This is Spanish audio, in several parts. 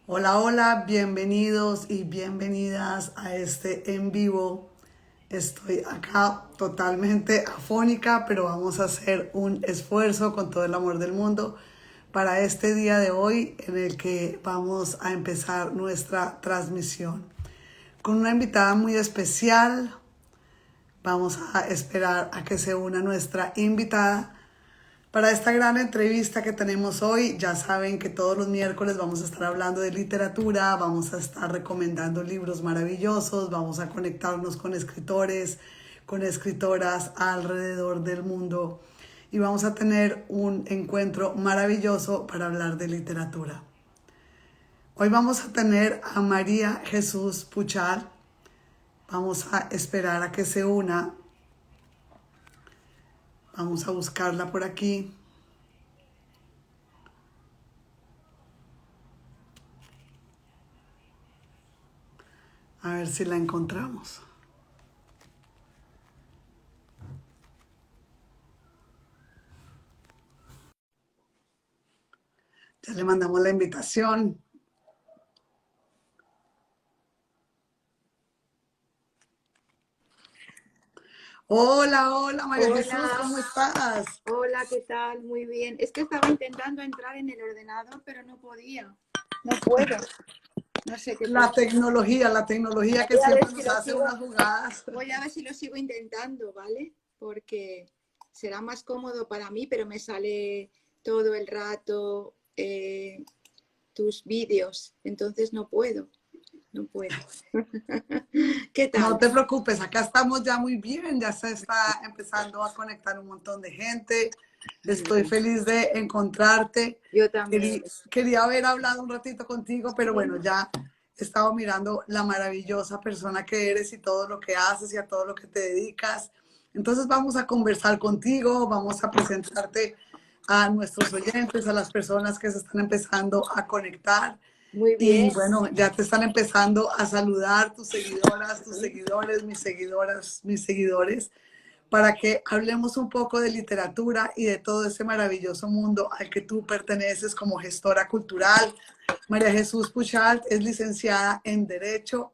Hola, hola, bienvenidos y bienvenidas a este en vivo. Estoy acá totalmente afónica, pero vamos a hacer un esfuerzo con todo el amor del mundo para este día de hoy en el que vamos a empezar nuestra transmisión. Con una invitada muy especial, vamos a esperar a que se una nuestra invitada. Para esta gran entrevista que tenemos hoy, ya saben que todos los miércoles vamos a estar hablando de literatura, vamos a estar recomendando libros maravillosos, vamos a conectarnos con escritores, con escritoras alrededor del mundo y vamos a tener un encuentro maravilloso para hablar de literatura. Hoy vamos a tener a María Jesús Puchal. Vamos a esperar a que se una. Vamos a buscarla por aquí. A ver si la encontramos. Ya le mandamos la invitación. Hola, hola María Jesús, Hola, ¿cómo estás? hola, ¿qué tal? Muy bien. Es que estaba intentando entrar en el ordenador, pero no podía. No puedo. No sé qué pasa. La tecnología que Voy a ver siempre si nos lo hace sigo, unas jugadas. voy a ver si lo sigo intentando, ¿vale? Porque será más cómodo para mí, pero me sale todo el rato tus vídeos, entonces no puedo, no puedo. ¿Qué No tal? te preocupes, acá estamos ya muy bien, ya se está empezando a conectar un montón de gente. Estoy Genial. feliz de encontrarte. Yo también. Quería haber hablado un ratito contigo, pero Sí, bueno, ya he estado mirando la maravillosa persona que eres y todo lo que haces y a todo lo que te dedicas. Entonces vamos a conversar contigo, vamos a presentarte a nuestros oyentes, a las personas que se están empezando a conectar. muy Y bien. bueno, ya te están empezando a saludar tus seguidoras, tus seguidores, mis seguidoras, mis seguidores, para que hablemos un poco de literatura y de todo ese maravilloso mundo al que tú perteneces como gestora cultural. María Jesús Puchalt es licenciada en Derecho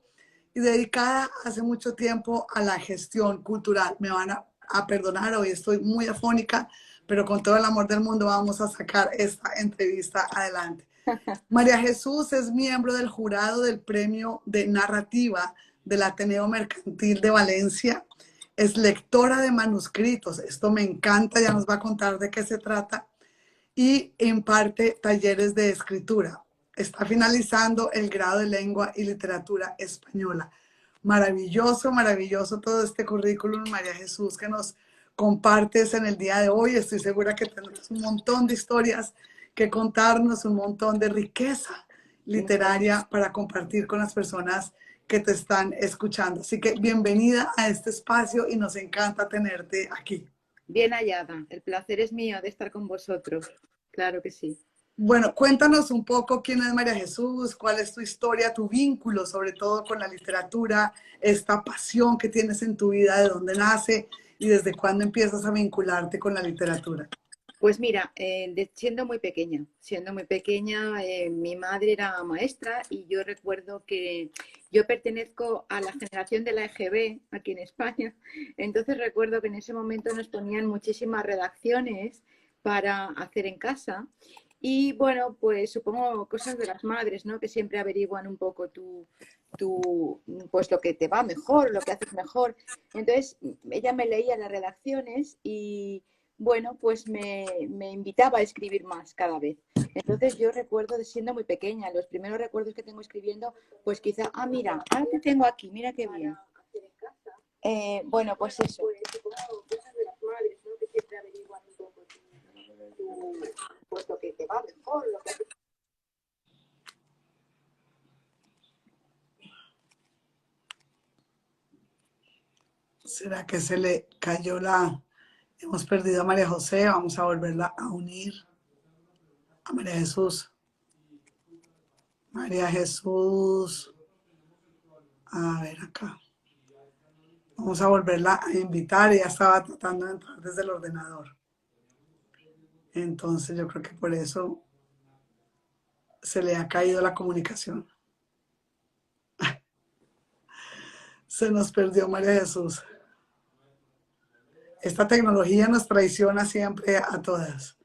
y dedicada hace mucho tiempo a la gestión cultural. Me van a perdonar, hoy estoy muy afónica, pero con todo el amor del mundo vamos a sacar esta entrevista adelante. María Jesús es miembro del jurado del Premio de Narrativa del Ateneo Mercantil de Valencia. Es lectora de manuscritos. Esto me encanta, ya nos va a contar de qué se trata. Y imparte talleres de escritura. Está finalizando el grado de Lengua y Literatura Española. Maravilloso, maravilloso todo este currículum, María Jesús, que nos compartes en el día de hoy. Estoy segura que tenemos un montón de historias que contarnos, un montón de riqueza literaria para compartir con las personas que te están escuchando. Así que bienvenida a este espacio y nos encanta tenerte aquí. Bien hallada. El placer es mío de estar con vosotros. Claro que sí. Bueno, cuéntanos un poco quién es María Jesús, cuál es tu historia, tu vínculo, sobre todo con la literatura, esta pasión que tienes en tu vida, de dónde nace y desde cuándo empiezas a vincularte con la literatura. Pues mira, siendo muy pequeña, mi madre era maestra y yo recuerdo que yo pertenezco a la generación de la EGB aquí en España. Entonces recuerdo que en ese momento nos ponían muchísimas redacciones para hacer en casa. Y bueno, pues supongo cosas de las madres, ¿no? Que siempre averiguan un poco pues lo que te va mejor, lo que haces mejor. Entonces ella me leía las redacciones y bueno, pues me invitaba a escribir más cada vez. Entonces yo recuerdo de siendo muy pequeña, los primeros recuerdos que tengo escribiendo, pues quizá, mira, ahora te tengo aquí, mira qué bien. Bueno, pues eso. Pues lo que te va mejor, lo que... ¿Será que se le cayó la... Hemos perdido a María José, vamos a volverla a unir a María Jesús. María Jesús, a ver acá. Vamos a volverla a invitar, ella estaba tratando de entrar desde el ordenador. Entonces yo creo que por eso se le ha caído la comunicación. Se nos perdió María Jesús. Esta tecnología nos traiciona siempre a todas,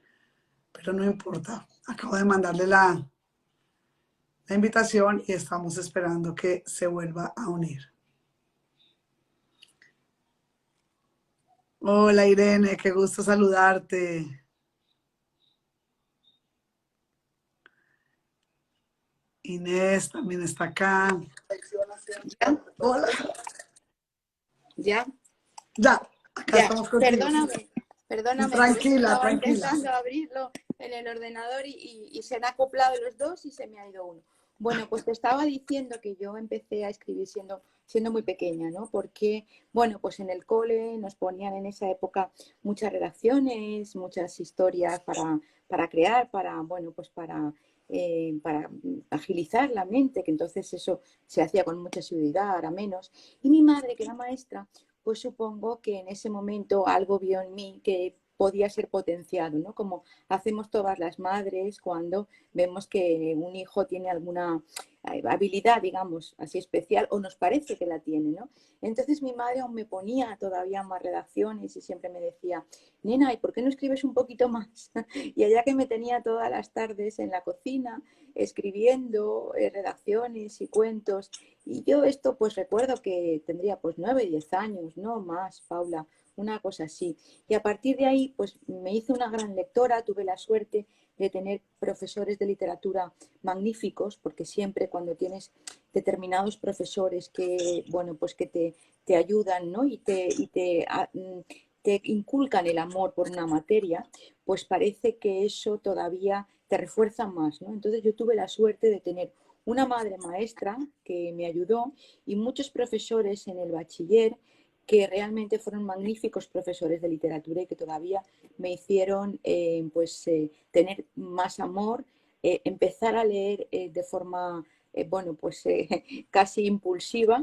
pero no importa. Acabo de mandarle la invitación y estamos esperando que se vuelva a unir. Hola Irene, qué gusto saludarte. Inés también está acá. ¿Ya? Hola. ¿Ya? Ya, acá Ya. estamos contigo. Perdóname, pero es que Tranquila, estaba tranquila. intentando abrirlo en el ordenador y se han acoplado los dos y se me ha ido uno. Bueno, pues te estaba diciendo que yo empecé a escribir siendo muy pequeña, ¿no? Porque, bueno, pues en el cole nos ponían en esa época muchas redacciones, muchas historias para crear, bueno, pues para agilizar la mente, que entonces eso se hacía con mucha seguridad, ahora menos. Y mi madre, que era maestra, pues supongo que en ese momento algo vio en mí que podía ser potenciado, ¿no? Como hacemos todas las madres cuando vemos que un hijo tiene alguna habilidad, digamos, así especial, o nos parece que la tiene, ¿no? Entonces mi madre aún me ponía todavía más redacciones y siempre me decía, nena, ¿y por qué no escribes un poquito más? Y allá que me tenía todas las tardes en la cocina escribiendo redacciones y cuentos, y yo esto pues recuerdo que tendría pues 9, 10 años, no más, Paula, una cosa así. Y a partir de ahí pues me hice una gran lectora, tuve la suerte de tener profesores de literatura magníficos, porque siempre cuando tienes determinados profesores que, bueno, pues que te ayudan, ¿no? Te inculcan el amor por una materia, pues parece que eso todavía te refuerza más, ¿no? Entonces yo tuve la suerte de tener una madre maestra que me ayudó y muchos profesores en el bachiller que realmente fueron magníficos profesores de literatura y que todavía me hicieron tener más amor, empezar a leer de forma, bueno, pues casi impulsiva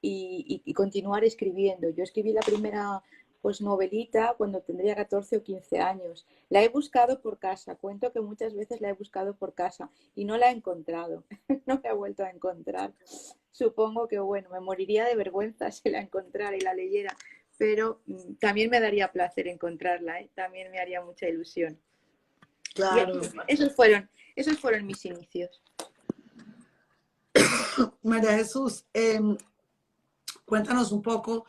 y continuar escribiendo. Yo escribí la primera pues novelita cuando tendría 14 o 15 años. La he buscado por casa, cuento que muchas veces la he buscado por casa y no la he encontrado, no la he vuelto a encontrar. Supongo que, bueno, me moriría de vergüenza si la encontrara y la leyera, pero también me daría placer encontrarla, ¿eh? También me haría mucha ilusión. Y Claro. esos fueron mis inicios. María Jesús, cuéntanos un poco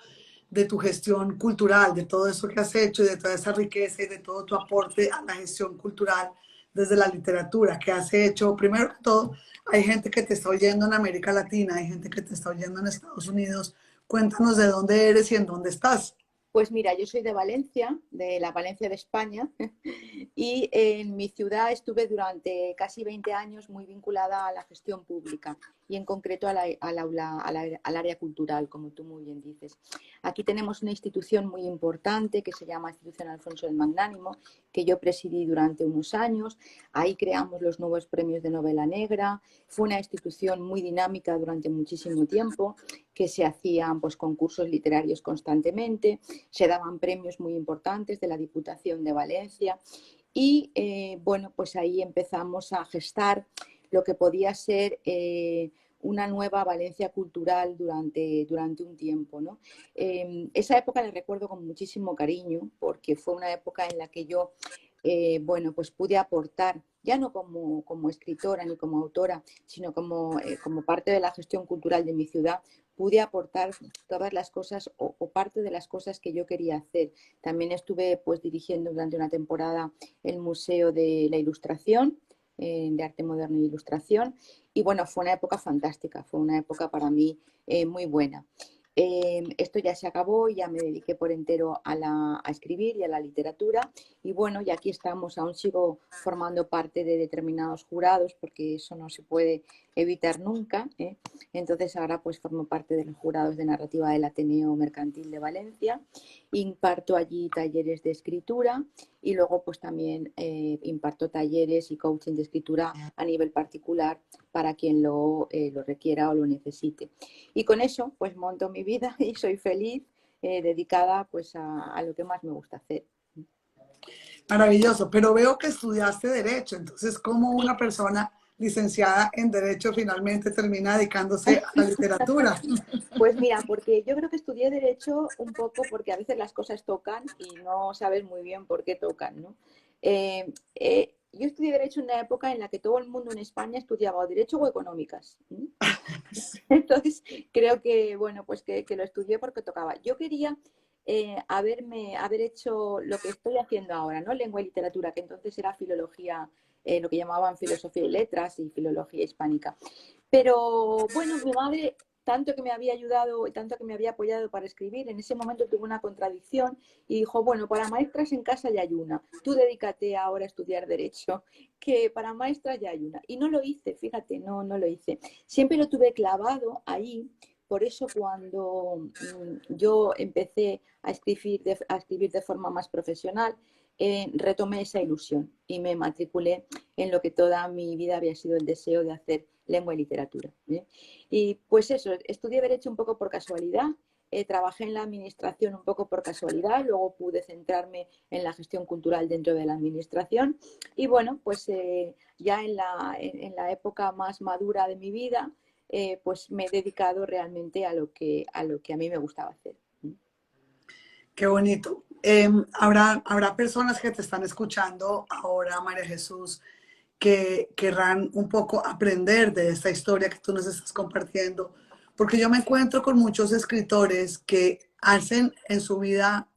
de tu gestión cultural, de todo eso que has hecho y de toda esa riqueza y de todo tu aporte a la gestión cultural desde la literatura que has hecho. Primero que todo, hay gente que te está oyendo en América Latina, hay gente que te está oyendo en Estados Unidos. Cuéntanos de dónde eres y en dónde estás. Pues mira, yo soy de Valencia, de la Valencia de España, y en mi ciudad estuve durante casi 20 años muy vinculada a la gestión pública y en concreto al área cultural, como tú muy bien dices. Aquí tenemos una institución muy importante que se llama Institución Alfonso el Magnánimo, que yo presidí durante unos años. Ahí creamos los nuevos premios de novela negra. Fue una institución muy dinámica durante muchísimo tiempo, que se hacían pues, concursos literarios constantemente, se daban premios muy importantes de la Diputación de Valencia y bueno, pues ahí empezamos a gestar lo que podía ser una nueva Valencia cultural durante un tiempo, ¿no? Esa época la recuerdo con muchísimo cariño porque fue una época en la que yo bueno, pues pude aportar, ya no como escritora ni como autora, sino como parte de la gestión cultural de mi ciudad, pude aportar todas las cosas o parte de las cosas que yo quería hacer. También estuve pues dirigiendo durante una temporada el Museo de la Ilustración, de Arte Moderno e Ilustración, y bueno, fue una época fantástica, fue una época para mí muy buena. Esto ya se acabó, ya me dediqué por entero a escribir y a la literatura y bueno, y aquí estamos, aún sigo formando parte de determinados jurados porque eso no se puede evitar nunca, ¿eh? Entonces ahora pues formo parte de los jurados de narrativa del Ateneo Mercantil de Valencia, imparto allí talleres de escritura y luego pues también imparto talleres y coaching de escritura a nivel particular para quien lo requiera o lo necesite. Y con eso pues monto mi vida y soy feliz, dedicada pues a lo que más me gusta hacer. Maravilloso, pero veo que estudiaste Derecho, entonces, ¿cómo una persona licenciada en Derecho finalmente termina dedicándose a la literatura? Pues mira, porque yo creo que estudié Derecho un poco porque a veces las cosas tocan y no sabes muy bien por qué tocan, ¿no? Yo estudié Derecho en una época en la que todo el mundo en España estudiaba o Derecho o Económicas. Entonces, creo que, bueno, pues que lo estudié porque tocaba. Yo quería haber hecho lo que estoy haciendo ahora, ¿no? Lengua y literatura, que entonces era filología, lo que llamaban filosofía y letras y filología hispánica. Pero bueno, mi madre, tanto que me había ayudado y tanto que me había apoyado para escribir, en ese momento tuvo una contradicción y dijo, bueno, para maestras en casa ya hay una, tú dedícate ahora a estudiar derecho, que para maestras ya hay una. Y no lo hice, fíjate, no lo hice. Siempre lo tuve clavado ahí. Por eso cuando yo empecé a escribir de forma más profesional, retomé esa ilusión y me matriculé en lo que toda mi vida había sido el deseo de hacer lengua y literatura. ¿Eh? Y pues eso, estudié Derecho un poco por casualidad, trabajé en la administración un poco por casualidad, luego pude centrarme en la gestión cultural dentro de la administración y bueno, pues ya en la época más madura de mi vida, pues me he dedicado realmente a lo que a mí me gustaba hacer. Qué bonito. Habrá personas que te están escuchando ahora, María Jesús, que querrán un poco aprender de esta historia que tú nos estás compartiendo, porque yo me encuentro con muchos escritores que hacen en su vida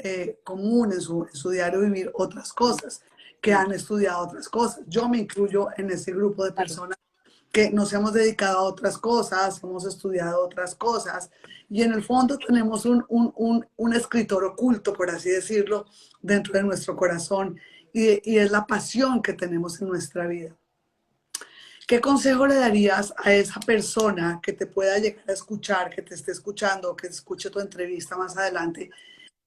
común, en su diario vivir otras cosas, que Sí, han estudiado otras cosas. Yo me incluyo en ese grupo de claro. personas que nos hemos dedicado a otras cosas, hemos estudiado otras cosas, y en el fondo tenemos un escritor oculto, por así decirlo, dentro de nuestro corazón, y es la pasión que tenemos en nuestra vida. ¿Qué consejo le darías a esa persona que te pueda llegar a escuchar, que te esté escuchando, que escuche tu entrevista más adelante,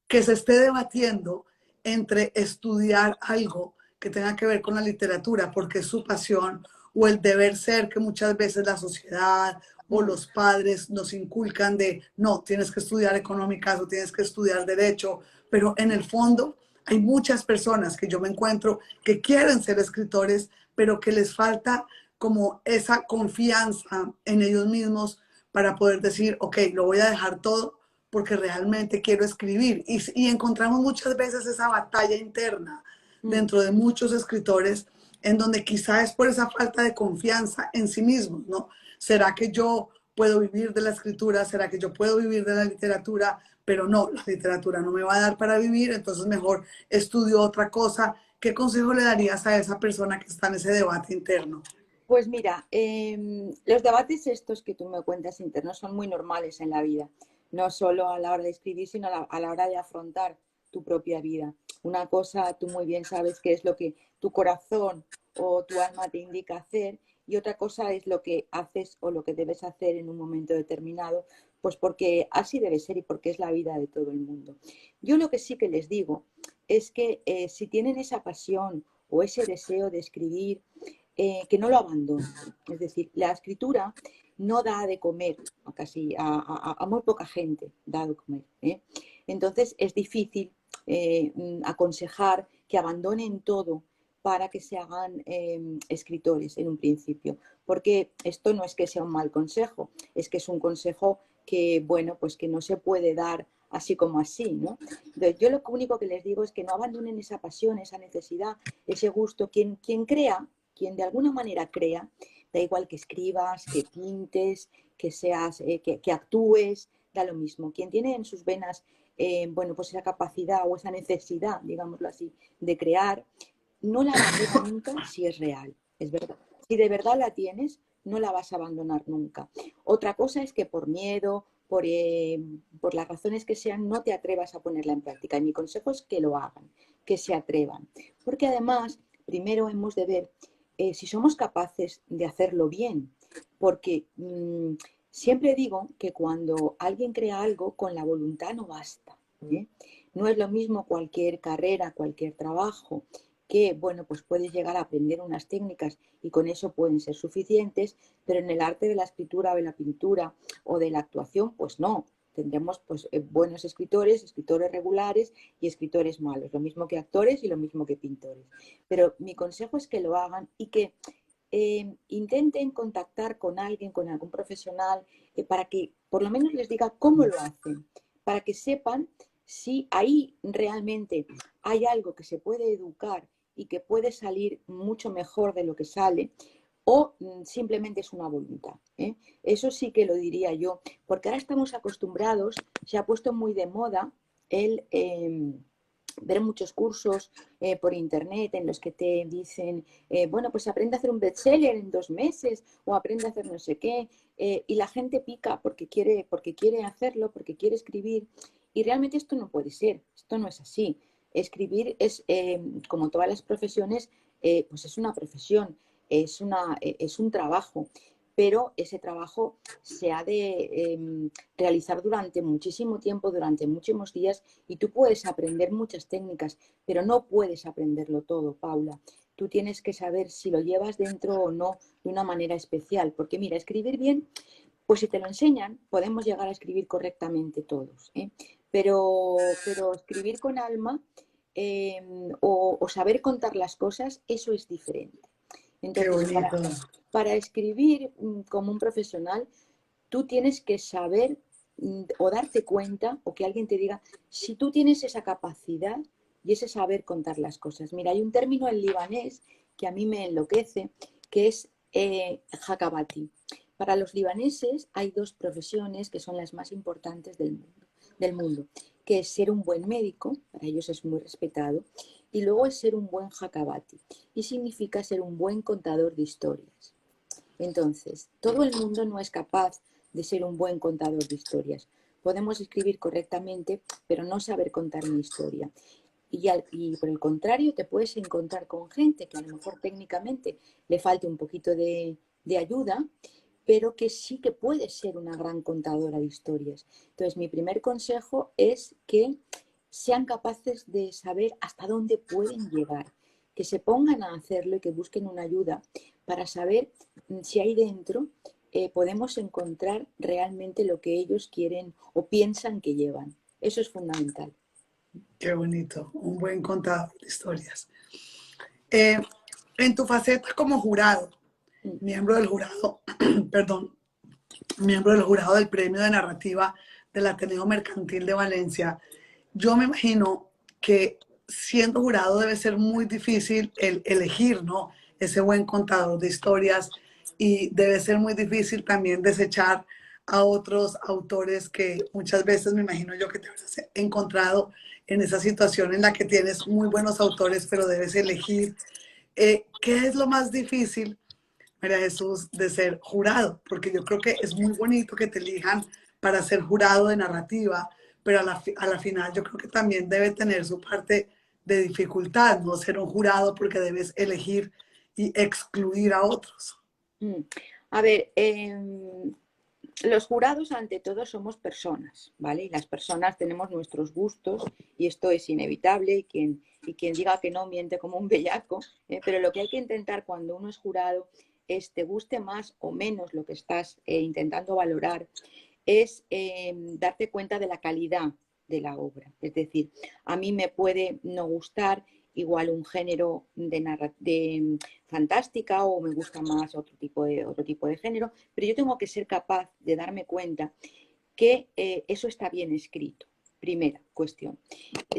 que se esté debatiendo entre estudiar algo que tenga que ver con la literatura, porque es su pasión, o el deber ser que muchas veces la sociedad o Mm, los padres nos inculcan de, no, tienes que estudiar económicas o tienes que estudiar derecho, pero en el fondo hay muchas personas que yo me encuentro que quieren ser escritores, pero que les falta como esa confianza en ellos mismos para poder decir, ok, lo voy a dejar todo porque realmente quiero escribir. Y encontramos muchas veces esa batalla interna mm. dentro de muchos escritores en donde quizá es por esa falta de confianza en sí mismos, ¿no? ¿Será que yo puedo vivir de la escritura? ¿Será que yo puedo vivir de la literatura? Pero no, la literatura no me va a dar para vivir, entonces mejor estudio otra cosa. ¿Qué consejo le darías a esa persona que está en ese debate interno? Pues mira, los debates estos que tú me cuentas internos son muy normales en la vida, no solo a la hora de escribir, sino a la hora de afrontar tu propia vida. Una cosa, tú muy bien sabes que es lo que tu corazón o tu alma te indica hacer y otra cosa es lo que haces o lo que debes hacer en un momento determinado, pues porque así debe ser y porque es la vida de todo el mundo. Yo lo que sí que les digo es que si tienen esa pasión o ese deseo de escribir, que no lo abandonen. Es decir, la escritura no da de comer a casi a muy poca gente, da de comer. ¿Eh? Entonces es difícil aconsejar que abandonen todo para que se hagan escritores en un principio, porque esto no es que sea un mal consejo, es que es un consejo que, bueno, pues que no se puede dar así como así, ¿no? Entonces, yo lo único que les digo es que no abandonen esa pasión, esa necesidad, ese gusto. Quien crea, quien de alguna manera crea, da igual que escribas, que pintes, que seas, que actúes, da lo mismo. Quien tiene en sus venas, bueno, pues esa capacidad o esa necesidad, digámoslo así, de crear, no la abandona nunca si es real, es verdad. Si de verdad la tienes, no la vas a abandonar nunca. Otra cosa es que por miedo, por las razones que sean, no te atrevas a ponerla en práctica. Y mi consejo es que lo hagan, que se atrevan. Porque además, primero hemos de ver si somos capaces de hacerlo bien. Porque siempre digo que cuando alguien crea algo, con la voluntad no basta. ¿Eh? No es lo mismo cualquier carrera, cualquier trabajo, que, bueno, pues puedes llegar a aprender unas técnicas y con eso pueden ser suficientes, pero en el arte de la escritura o de la pintura o de la actuación, pues no. Tendremos pues, buenos escritores, escritores regulares y escritores malos, lo mismo que actores y lo mismo que pintores. Pero mi consejo es que lo hagan y que intenten contactar con alguien, con algún profesional, para que por lo menos les diga cómo lo hacen, para que sepan si ahí realmente hay algo que se puede educar y que puede salir mucho mejor de lo que sale, o simplemente es una voluntad. Eso sí que lo diría yo, porque ahora estamos acostumbrados, se ha puesto muy de moda el ver muchos cursos por internet en los que te dicen, bueno, pues aprende a hacer un bestseller en 2 meses o aprende a hacer no sé qué, y la gente pica porque quiere hacerlo, porque quiere escribir, y realmente esto no puede ser, esto no es así. Escribir es, como todas las profesiones, pues es una profesión, es un trabajo, pero ese trabajo se ha de realizar durante muchísimo tiempo, durante muchísimos días, y tú puedes aprender muchas técnicas, pero no puedes aprenderlo todo, Paula. Tú tienes que saber si lo llevas dentro o no de una manera especial, porque mira, escribir bien, pues si te lo enseñan, podemos llegar a escribir correctamente todos, ¿eh? Pero escribir con alma, o saber contar las cosas, eso es diferente. Qué Entonces, bonito. para escribir como un profesional, tú tienes que saber o darte cuenta o que alguien te diga si tú tienes esa capacidad y ese saber contar las cosas. Mira, hay un término en libanés que a mí me enloquece, que es hakabati. Para los libaneses hay dos profesiones que son las más importantes del mundo, que es ser un buen médico, para ellos es muy respetado, y luego es ser un buen hakabati, y significa ser un buen contador de historias. Entonces, todo el mundo no es capaz de ser un buen contador de historias. Podemos escribir correctamente, pero no saber contar una historia. Y por el contrario, te puedes encontrar con gente que a lo mejor técnicamente le falte un poquito de ayuda, pero que sí que puede ser una gran contadora de historias. Entonces, mi primer consejo es que sean capaces de saber hasta dónde pueden llegar, que se pongan a hacerlo y que busquen una ayuda para saber si ahí dentro podemos encontrar realmente lo que ellos quieren o piensan que llevan. Eso es fundamental. Qué bonito. Un buen contador de historias. Eh, en tu faceta como jurado, Mm. miembro del jurado, perdón, miembro del jurado del Premio de Narrativa del Ateneo Mercantil de Valencia, yo me imagino que siendo jurado debe ser muy difícil el elegir, ¿no? Ese buen contador de historias, y debe ser muy difícil también desechar a otros autores que muchas veces me imagino yo que te habrás encontrado en esa situación en la que tienes muy buenos autores, pero debes elegir. ¿Qué es lo más difícil, María Jesús, de ser jurado? Porque yo creo que es muy bonito que te elijan para ser jurado de narrativa, pero a la final yo creo que también debe tener su parte de dificultad, no ser un jurado, porque debes elegir y excluir a otros. Mm. A ver, los jurados ante todo somos personas, ¿vale? Y las personas tenemos nuestros gustos y esto es inevitable, y quien diga que no miente como un bellaco, pero lo que hay que intentar cuando uno es jurado es, te guste más o menos lo que estás intentando valorar, es darte cuenta de la calidad de la obra. Es decir, a mí me puede no gustar igual un género de fantástica, o me gusta más otro tipo de género, pero yo tengo que ser capaz de darme cuenta que eso está bien escrito. Primera cuestión.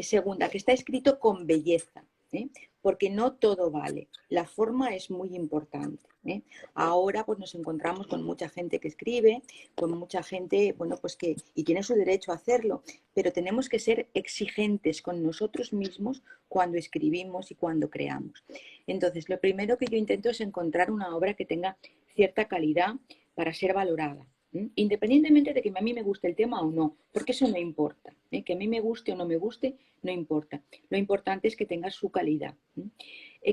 Segunda, que está escrito con belleza, ¿eh? Porque no todo vale. La forma es muy importante, ¿eh? Ahora pues nos encontramos con mucha gente que escribe, con mucha gente, bueno, pues que, y tiene su derecho a hacerlo, pero tenemos que ser exigentes con nosotros mismos cuando escribimos y cuando creamos. Entonces, lo primero que yo intento es encontrar una obra que tenga cierta calidad para ser valorada. Independientemente de que a mí me guste el tema o no, porque eso no importa, que a mí me guste o no me guste, no importa. Lo importante es que tenga su calidad,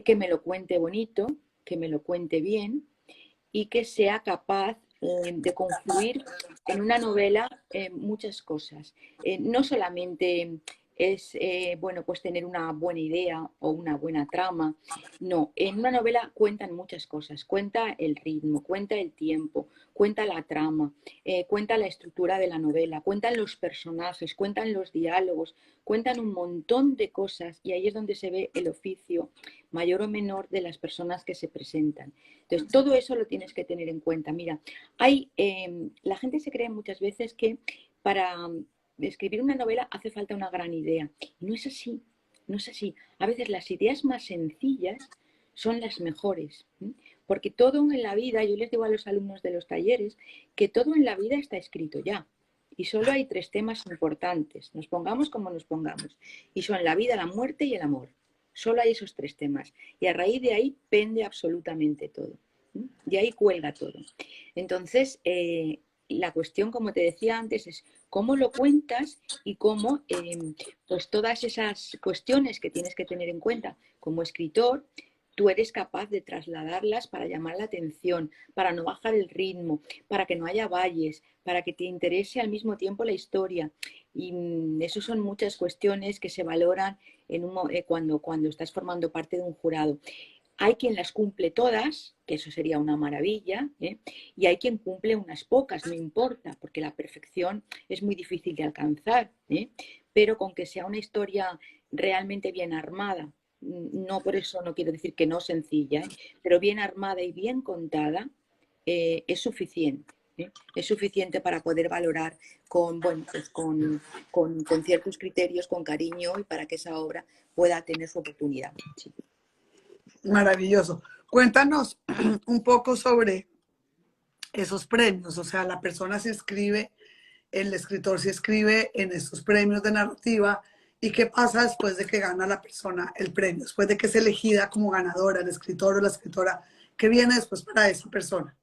que me lo cuente bonito, que me lo cuente bien y que sea capaz de confluir en una novela muchas cosas. No solamente es bueno, pues tener una buena idea o una buena trama. No, en una novela cuentan muchas cosas. Cuenta el ritmo, cuenta el tiempo, cuenta la trama, cuenta la estructura de la novela, cuentan los personajes, cuentan los diálogos, cuentan un montón de cosas y ahí es donde se ve el oficio mayor o menor de las personas que se presentan. Entonces, todo eso lo tienes que tener en cuenta. Mira, la gente se cree muchas veces que para escribir una novela hace falta una gran idea. Y no es así, no es así. A veces las ideas más sencillas son las mejores. Porque todo en la vida, yo les digo a los alumnos de los talleres, que todo en la vida está escrito ya. Y solo hay 3 temas importantes, nos pongamos como nos pongamos. Y son la vida, la muerte y el amor. Solo hay esos 3 temas. Y a raíz de ahí pende absolutamente todo. De ahí cuelga todo. Entonces, la cuestión, como te decía antes, es cómo lo cuentas y cómo, pues todas esas cuestiones que tienes que tener en cuenta como escritor, tú eres capaz de trasladarlas para llamar la atención, para no bajar el ritmo, para que no haya valles, para que te interese al mismo tiempo la historia. Y eso son muchas cuestiones que se valoran cuando estás formando parte de un jurado. Hay quien las cumple todas, que eso sería una maravilla, ¿eh? Y hay quien cumple unas pocas, no importa, porque la perfección es muy difícil de alcanzar, ¿eh? Pero con que sea una historia realmente bien armada, no por eso no quiero decir que no sencilla, ¿eh? Pero bien armada y bien contada, es suficiente. ¿Eh? Es suficiente para poder valorar bueno, pues con ciertos criterios, con cariño y para que esa obra pueda tener su oportunidad. Sí. Maravilloso. Cuéntanos un poco sobre esos premios, o sea, la persona se inscribe, el escritor se inscribe en estos premios de narrativa y qué pasa después de que gana la persona el premio, después de que es elegida como ganadora, el escritor o la escritora, ¿qué viene después para esa persona?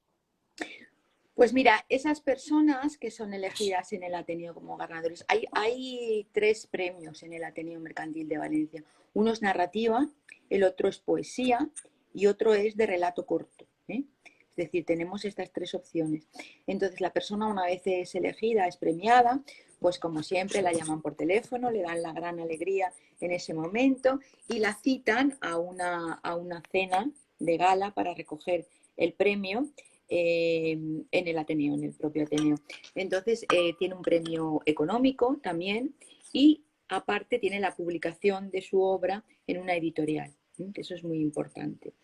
Pues mira, esas personas que son elegidas en el Ateneo como ganadores, hay 3 premios en el Ateneo Mercantil de Valencia. Uno es narrativa, el otro es poesía y otro es de relato corto, ¿eh? Es decir, tenemos estas 3 opciones. Entonces, la persona una vez es elegida, es premiada, pues como siempre la llaman por teléfono, le dan la gran alegría en ese momento y la citan a una cena de gala para recoger el premio en el Ateneo, en el propio Ateneo. Entonces, tiene un premio económico también y aparte tiene la publicación de su obra en una editorial. Eso es muy importante.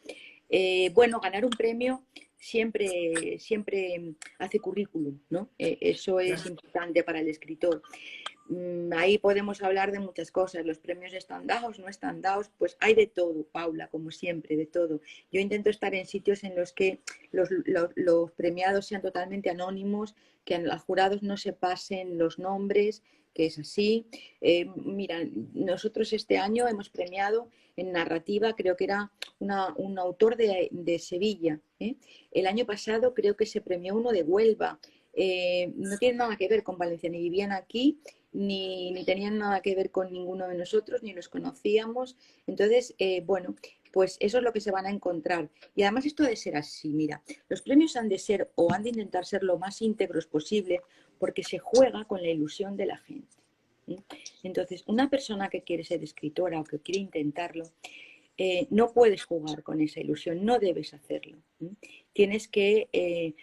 Bueno, ganar un premio siempre hace currículum, ¿no? Eso es importante para el escritor. Ahí podemos hablar de muchas cosas. Los premios están dados, no están dados, pues hay de todo, Paula, como siempre, de todo. Yo intento estar en sitios en los que los premiados sean totalmente anónimos, que a los jurados no se pasen los nombres, que es así. Mira, nosotros este año hemos premiado en narrativa, creo que era un autor de Sevilla. El año pasado creo que se premió uno de Huelva. No tiene nada que ver con Valencia, ni vivían aquí, ni tenían nada que ver con ninguno de nosotros, ni los conocíamos. Entonces, bueno, pues eso es lo que se van a encontrar. Y además esto ha de ser así, mira, los premios han de ser o han de intentar ser lo más íntegros posible porque se juega con la ilusión de la gente. Entonces, una persona que quiere ser escritora o que quiere intentarlo, no puedes jugar con esa ilusión, no debes hacerlo. Tienes que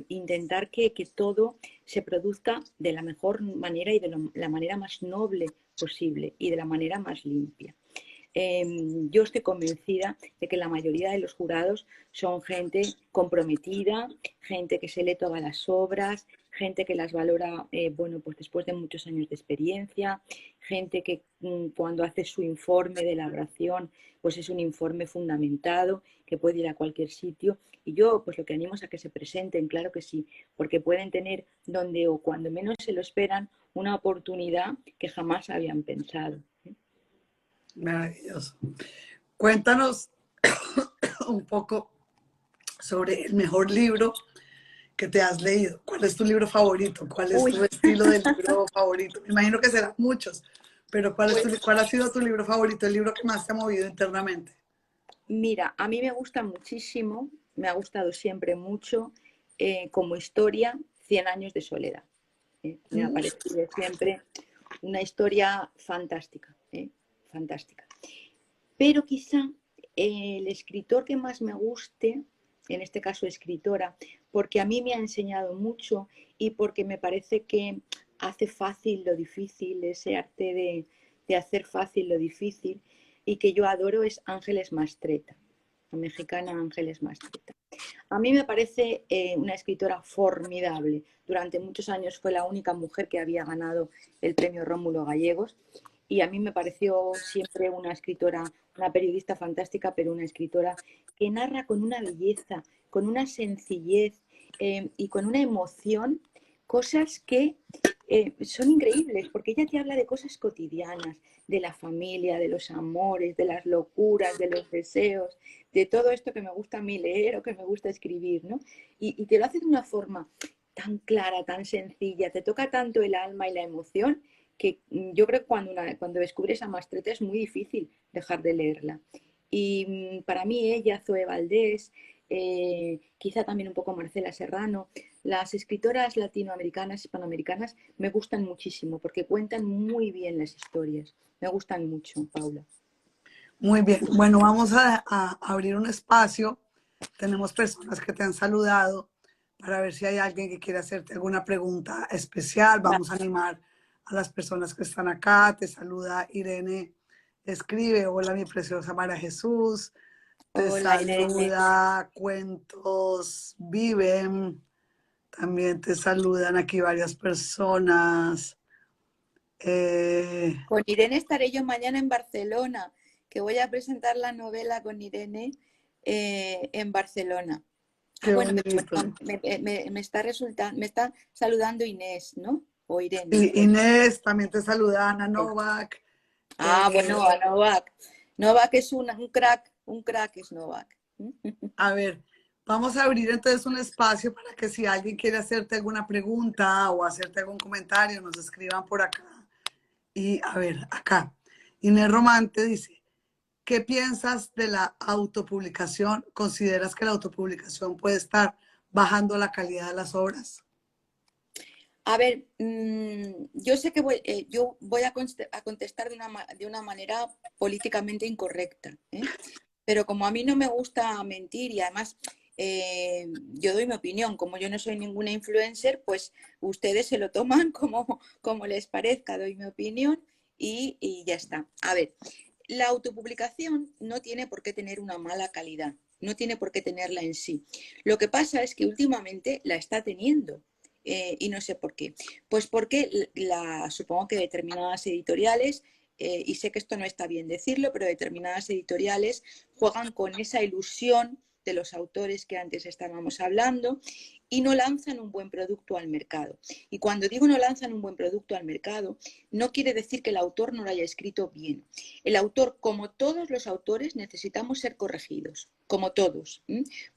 intentar que todo se produzca de la mejor manera y de la manera más noble posible y de la manera más limpia. Yo estoy convencida de que la mayoría de los jurados son gente comprometida, gente que se lee todas las obras, gente que las valora, bueno, pues después de muchos años de experiencia, gente que cuando hace su informe de elaboración, pues es un informe fundamentado, que puede ir a cualquier sitio. Y yo, pues lo que animo es a que se presenten, claro que sí, porque pueden tener donde o cuando menos se lo esperan una oportunidad que jamás habían pensado. Maravilloso. Cuéntanos un poco sobre el mejor libro que te has leído. ¿Cuál es tu libro favorito? ¿Cuál es Uy, tu estilo de libro favorito? Me imagino que serán muchos, pero pues ¿cuál ha sido tu libro favorito? El libro que más te ha movido internamente. mira, a mí me gusta muchísimo, me ha gustado siempre mucho, como historia, Cien años de soledad. Me ha Mm, parecido siempre Una historia fantástica, fantástica. Pero quizá el escritor que más me guste, en este caso escritora, porque a mí me ha enseñado mucho y porque me parece que hace fácil lo difícil, ese arte de hacer fácil lo difícil, y que yo adoro, es Ángeles Mastretta, la mexicana Ángeles Mastretta. A mí me parece una escritora formidable. Durante muchos años fue la única mujer que había ganado el premio Rómulo Gallegos y a mí me pareció siempre una escritora, una periodista fantástica, pero una escritora que narra con una belleza, con una sencillez y con una emoción cosas que son increíbles, porque ella te habla de cosas cotidianas, de la familia, de los amores, de las locuras, de los deseos, de todo esto que me gusta a mí leer o que me gusta escribir, ¿no? Y te lo hace de una forma tan clara, tan sencilla, te toca tanto el alma y la emoción que yo creo que cuando descubres a Mastretta es muy difícil dejar de leerla. Y para mí ella, Zoe Valdés, quizá también un poco Marcela Serrano, las escritoras latinoamericanas, hispanoamericanas, me gustan muchísimo porque cuentan muy bien las historias. Me gustan mucho, Paula. Muy bien, bueno, vamos a abrir un espacio. Tenemos personas que te han saludado para ver si hay alguien que quiere hacerte alguna pregunta especial. Vamos a animar a las personas que están acá. Te saluda Irene, escribe, hola mi preciosa María Jesús. Te Hola, Irene. saluda Cuentos Viven. También te saludan aquí varias personas. Eh, Con Irene estaré yo mañana en Barcelona, que voy a presentar la novela con Irene en Barcelona. Ah, qué bueno, bonito. me está saludando Inés, ¿no? O Irene. Y Inés, también te saluda Ana Novak. Ah, bueno, a Novak. Novak es un crack es Novak. A ver, vamos a abrir entonces un espacio para que si alguien quiere hacerte alguna pregunta o hacerte algún comentario, nos escriban por acá. Y a ver, acá, Inés Romante dice, ¿qué piensas de la autopublicación? ¿Consideras que la autopublicación puede estar bajando la calidad de las obras? A ver, yo sé que yo voy a contestar de una manera políticamente incorrecta, ¿eh? Pero como a mí no me gusta mentir y además yo doy mi opinión, como yo no soy ninguna influencer, pues ustedes se lo toman como les parezca, doy mi opinión y ya está. A ver, la autopublicación no tiene por qué tener una mala calidad, no tiene por qué tenerla en sí. Lo que pasa es que últimamente la está teniendo. Y no sé por qué. Pues porque supongo que determinadas editoriales, y sé que esto no está bien decirlo, pero determinadas editoriales juegan con esa ilusión de los autores que antes estábamos hablando y no lanzan un buen producto al mercado. Y cuando digo no lanzan un buen producto al mercado, no quiere decir que el autor no lo haya escrito bien. El autor, como todos los autores, necesitamos ser corregidos, como todos,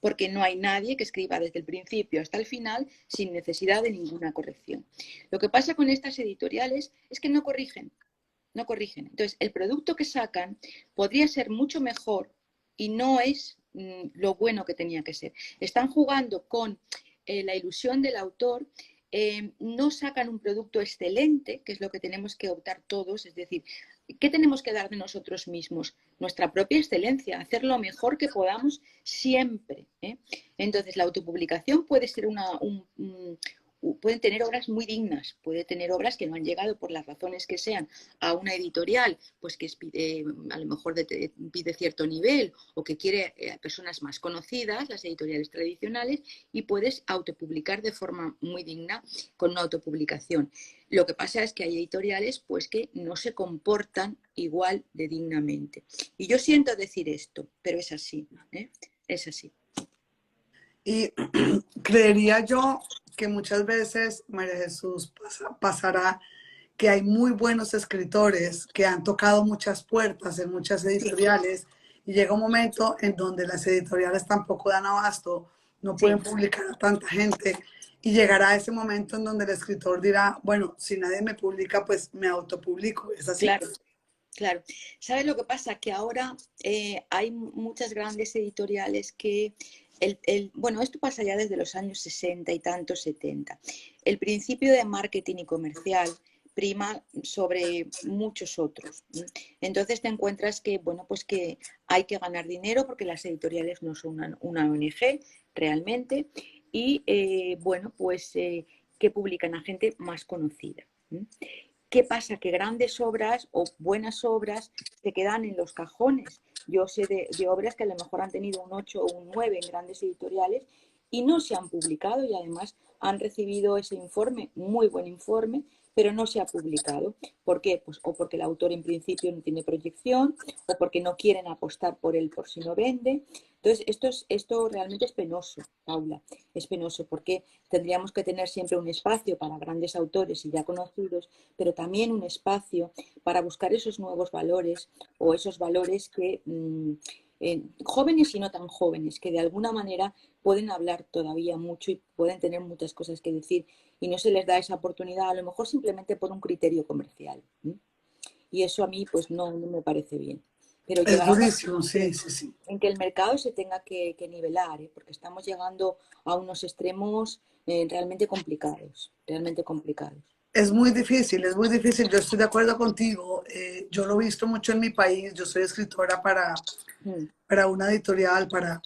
porque no hay nadie que escriba desde el principio hasta el final sin necesidad de ninguna corrección. Lo que pasa con estas editoriales es que no corrigen, no corrigen. Entonces, el producto que sacan podría ser mucho mejor y no es lo bueno que tenía que ser. Están jugando con la ilusión del autor, no sacan un producto excelente, que es lo que tenemos que optar todos, es decir, ¿qué tenemos que dar de nosotros mismos? Nuestra propia excelencia, hacer lo mejor que podamos siempre. Entonces, la autopublicación puede ser pueden tener obras muy dignas, puede tener obras que no han llegado por las razones que sean a una editorial, pues que a lo mejor pide cierto nivel o que quiere personas más conocidas, las editoriales tradicionales, y puedes autopublicar de forma muy digna con una autopublicación. Lo que pasa es que hay editoriales pues que no se comportan igual de dignamente. Y yo siento decir esto, pero es así, es así. Y creería yo que muchas veces, María Jesús, pasará que hay muy buenos escritores que han tocado muchas puertas en muchas editoriales y llega un momento en donde las editoriales tampoco dan abasto, no pueden publicar a tanta gente y llegará ese momento en donde el escritor dirá, bueno, si nadie me publica, pues me autopublico. ¿Es así? Claro. Claro, ¿sabes lo que pasa? Que ahora hay muchas grandes editoriales que, bueno, esto pasa ya desde los años 60 y tantos, 70. El principio de marketing y comercial prima sobre muchos otros. Entonces te encuentras que, bueno, pues que hay que ganar dinero porque las editoriales no son una ONG realmente y, bueno, pues que publican a gente más conocida. ¿Qué pasa? Que grandes obras o buenas obras se quedan en los cajones. Yo sé de obras que a lo mejor han tenido un 8 o un 9 en grandes editoriales y no se han publicado y además han recibido ese informe, muy buen informe, pero no se ha publicado. ¿Por qué? Pues o porque el autor en principio no tiene proyección o porque no quieren apostar por él por si no vende. Entonces, esto realmente es penoso, Paula, es penoso porque tendríamos que tener siempre un espacio para grandes autores y ya conocidos, pero también un espacio para buscar esos nuevos valores o esos valores que jóvenes y no tan jóvenes, que de alguna manera pueden hablar todavía mucho y pueden tener muchas cosas que decir y no se les da esa oportunidad, a lo mejor simplemente por un criterio comercial. Y eso a mí pues no me parece bien. Pero Es llegamos durísimo, sí, sí, sí. en que el mercado se tenga que nivelar, porque estamos llegando a unos extremos realmente complicados, realmente complicados. Es muy difícil, es muy difícil. Yo estoy de acuerdo contigo. Yo lo he visto mucho en mi país. Yo soy escritora Mm. para una editorial, bueno,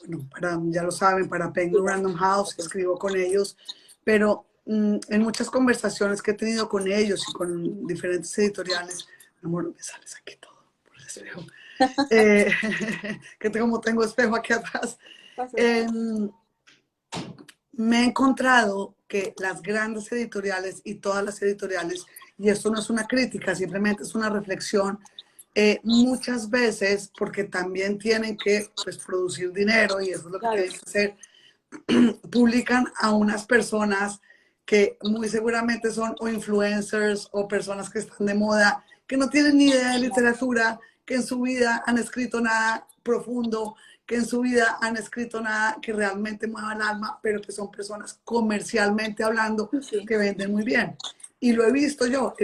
ya lo saben, para Sí, Penguin Random House. Escribo con ellos, pero en muchas conversaciones que he tenido con ellos y con diferentes editoriales, mi amor, me sales aquí todo por el espejo. Eh, como tengo espejo aquí atrás. Em, Me he encontrado que las grandes editoriales y todas las editoriales, y esto no es una crítica, simplemente es una reflexión, muchas veces, porque también tienen que pues, producir dinero y eso es lo que claro, tienen que hacer, publican a unas personas que muy seguramente son o influencers o personas que están de moda, que no tienen ni idea de literatura, que en su vida han escrito nada profundo, que en su vida han escrito nada que realmente mueva el alma, pero que son personas comercialmente hablando sí. que venden muy bien. Y lo he visto yo,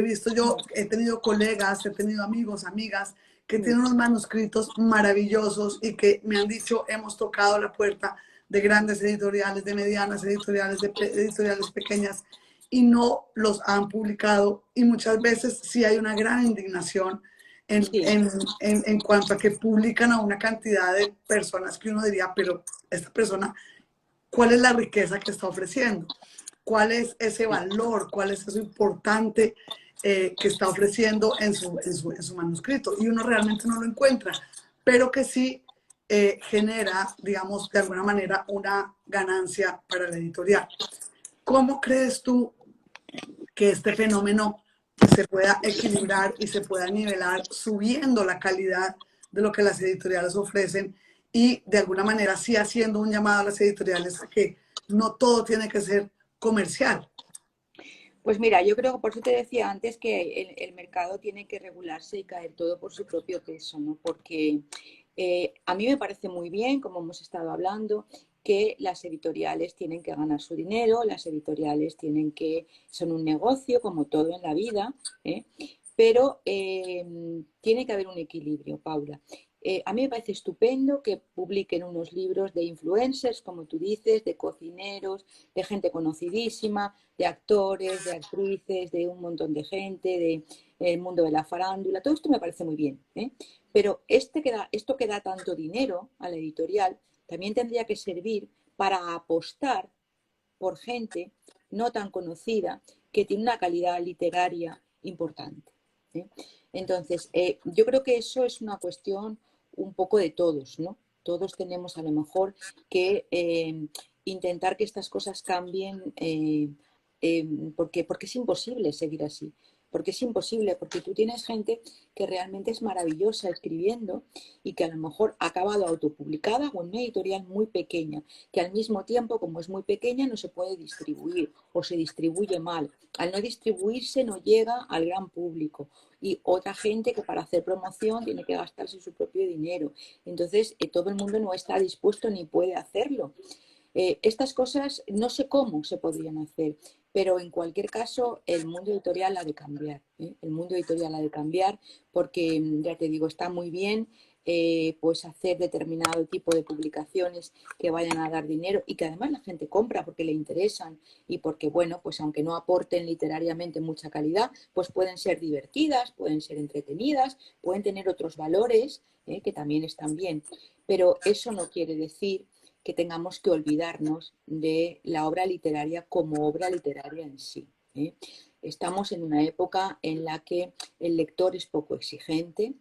he tenido colegas, he tenido amigos, amigas que tienen unos manuscritos maravillosos y que me han dicho, hemos tocado la puerta de grandes editoriales, de medianas editoriales, de editoriales pequeñas y no los han publicado. Y muchas veces sí hay una gran indignación Sí, en cuanto a que publican a una cantidad de personas que uno diría, pero esta persona, ¿cuál es la riqueza que está ofreciendo? ¿Cuál es ese sí. valor? ¿Cuál es eso importante que está ofreciendo en su manuscrito? Y uno realmente no lo encuentra, pero que sí genera, digamos, de alguna manera una ganancia para la editorial. ¿Cómo crees tú que este fenómeno se pueda equilibrar y se pueda nivelar subiendo la calidad de lo que las editoriales ofrecen y de alguna manera sí haciendo un llamado a las editoriales a que no todo tiene que ser comercial? Pues mira, yo creo que por eso te decía antes que el mercado tiene que regularse y caer todo por su propio peso, ¿no? Porque a mí me parece muy bien, como hemos estado hablando, que las editoriales tienen que ganar su dinero, las editoriales son un negocio, como todo en la vida, ¿eh? Pero tiene que haber un equilibrio, Paula. A mí me parece estupendo que publiquen unos libros de influencers, como tú dices, de cocineros, de gente conocidísima, de actores, de actrices, de un montón de gente, del mundo de la farándula. Todo esto me parece muy bien, ¿eh? Pero esto que da tanto dinero a la editorial también tendría que servir para apostar por gente no tan conocida que tiene una calidad literaria importante, ¿eh? Entonces, yo creo que eso es una cuestión un poco de todos, ¿no? Todos tenemos a lo mejor que intentar que estas cosas cambien porque es imposible seguir así. Porque es imposible, porque tú tienes gente que realmente es maravillosa escribiendo y que a lo mejor ha acabado autopublicada o en una editorial muy pequeña, que al mismo tiempo, como es muy pequeña, no se puede distribuir o se distribuye mal. Al no distribuirse no llega al gran público y otra gente que para hacer promoción tiene que gastarse su propio dinero. Entonces, todo el mundo no está dispuesto ni puede hacerlo. Estas cosas no sé cómo se podrían hacer, pero en cualquier caso el mundo editorial ha de cambiar, ¿eh? El mundo editorial ha de cambiar porque, ya te digo, está muy bien pues hacer determinado tipo de publicaciones que vayan a dar dinero y que además la gente compra porque le interesan y porque, bueno, pues aunque no aporten literariamente mucha calidad, pues pueden ser divertidas, pueden ser entretenidas, pueden tener otros valores que también están bien. Pero eso no quiere decir que tengamos que olvidarnos de la obra literaria como obra literaria en sí. Estamos en una época en la que el lector es poco exigente,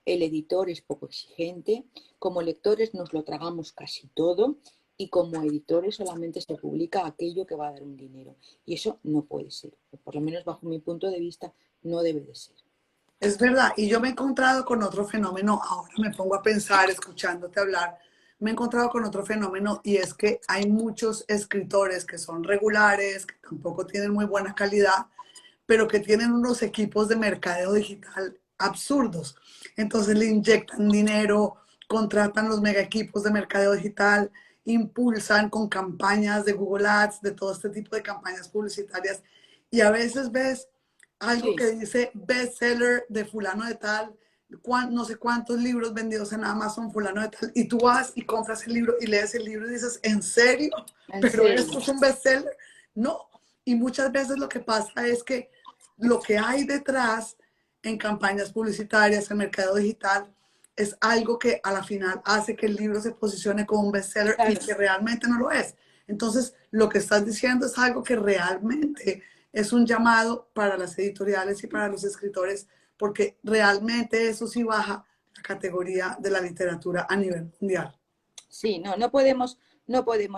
el editor es poco exigente, como lectores nos lo tragamos casi todo y como editores solamente se publica aquello que va a dar un dinero. Y eso no puede ser, o por lo menos bajo mi punto de vista, no debe de ser. Es verdad, y yo me he encontrado con otro fenómeno, ahora me pongo a pensar, escuchándote hablar, me he encontrado con otro fenómeno y es que hay muchos escritores que son regulares, que tampoco tienen muy buena calidad, pero que tienen unos equipos de mercadeo digital absurdos. Entonces le inyectan dinero, contratan los mega equipos de mercadeo digital, impulsan con campañas de Google Ads, de todo este tipo de campañas publicitarias. Y a veces ves algo Sí, que dice bestseller de fulano de tal, no sé cuántos libros vendidos en Amazon, fulano de tal, y tú vas y compras el libro y lees el libro y dices, ¿en serio? en ¿Pero esto serio. es un bestseller? No. Y muchas veces lo que pasa es que lo que hay detrás en campañas publicitarias, en mercado digital, es algo que a la final hace que el libro se posicione como un bestseller y Claro. que realmente no lo es. Entonces, lo que estás diciendo es algo que realmente es un llamado para las editoriales y para los escritores, porque realmente eso sí baja la categoría de la literatura a nivel mundial. Sí, no, no podemos,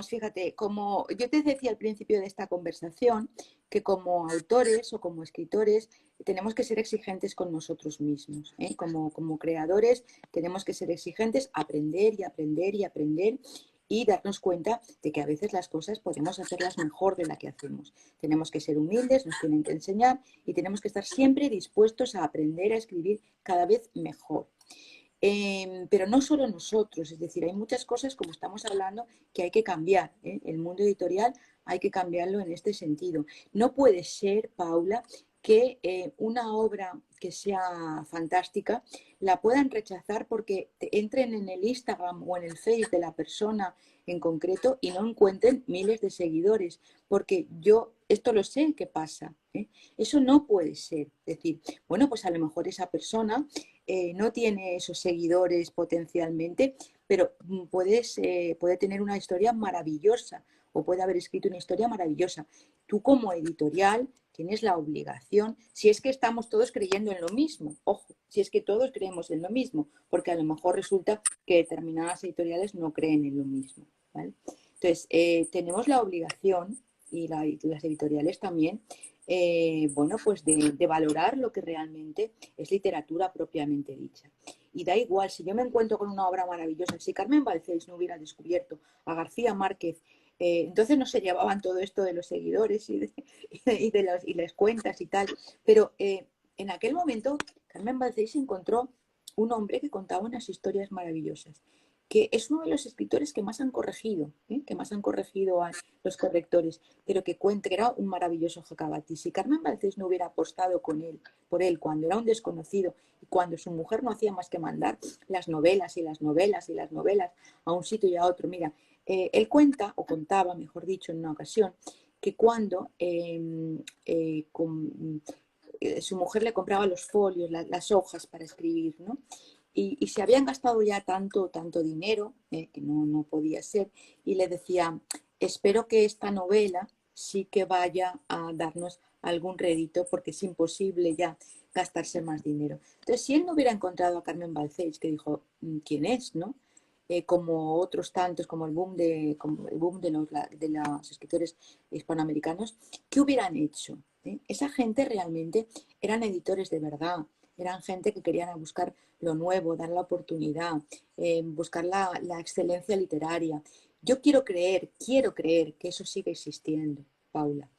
fíjate, como yo te decía al principio de esta conversación, que como autores o como escritores tenemos que ser exigentes con nosotros mismos, ¿eh? Como creadores tenemos que ser exigentes, aprender y aprender y aprender y darnos cuenta de que a veces las cosas podemos hacerlas mejor de la que hacemos. Tenemos que ser humildes, nos tienen que enseñar y tenemos que estar siempre dispuestos a aprender a escribir cada vez mejor. Pero no solo nosotros, es decir, hay muchas cosas, como estamos hablando, que hay que cambiar, ¿eh? El mundo editorial hay que cambiarlo en este sentido. No puede ser, Paula, que una obra que sea fantástica la puedan rechazar porque entren en el Instagram o en el Face de la persona en concreto y no encuentren miles de seguidores, porque yo esto lo sé que pasa, ¿eh? Eso no puede ser. Es decir, bueno, pues a lo mejor esa persona no tiene esos seguidores potencialmente, pero puede tener una historia maravillosa o puede haber escrito una historia maravillosa. Tú como editorial tienes la obligación, si es que estamos todos creyendo en lo mismo, ojo, si es que todos creemos en lo mismo, porque a lo mejor resulta que determinadas editoriales no creen en lo mismo, ¿vale? Entonces, tenemos la obligación, y las editoriales también, bueno, pues de valorar lo que realmente es literatura propiamente dicha. Y da igual, si yo me encuentro con una obra maravillosa, si Carmen Balcells no hubiera descubierto a García Márquez, entonces no se llevaban todo esto de los seguidores y las cuentas y tal. Pero en aquel momento Carmen Balcells encontró un hombre que contaba unas historias maravillosas, que es uno de los escritores que más han corregido, que más han corregido a los correctores, pero que cuenta que era un maravilloso Jacabati. Si Carmen Balcells no hubiera apostado por él cuando era un desconocido y cuando su mujer no hacía más que mandar las novelas y las novelas y las novelas a un sitio y a otro, mira, él cuenta, o contaba, mejor dicho, en una ocasión, que cuando su mujer le compraba los folios, las hojas para escribir, ¿no? Y se habían gastado ya tanto dinero, que no podía ser, y le decía, espero que esta novela sí que vaya a darnos algún rédito, porque es imposible ya gastarse más dinero. Entonces, si él no hubiera encontrado a Carmen Balcells, que dijo, ¿quién es, no? Como otros tantos, como el boom de los escritores hispanoamericanos, ¿qué hubieran hecho? Esa gente realmente eran editores de verdad, eran gente que querían buscar lo nuevo, dar la oportunidad, buscar la excelencia literaria. Yo quiero creer que eso sigue existiendo, Paula,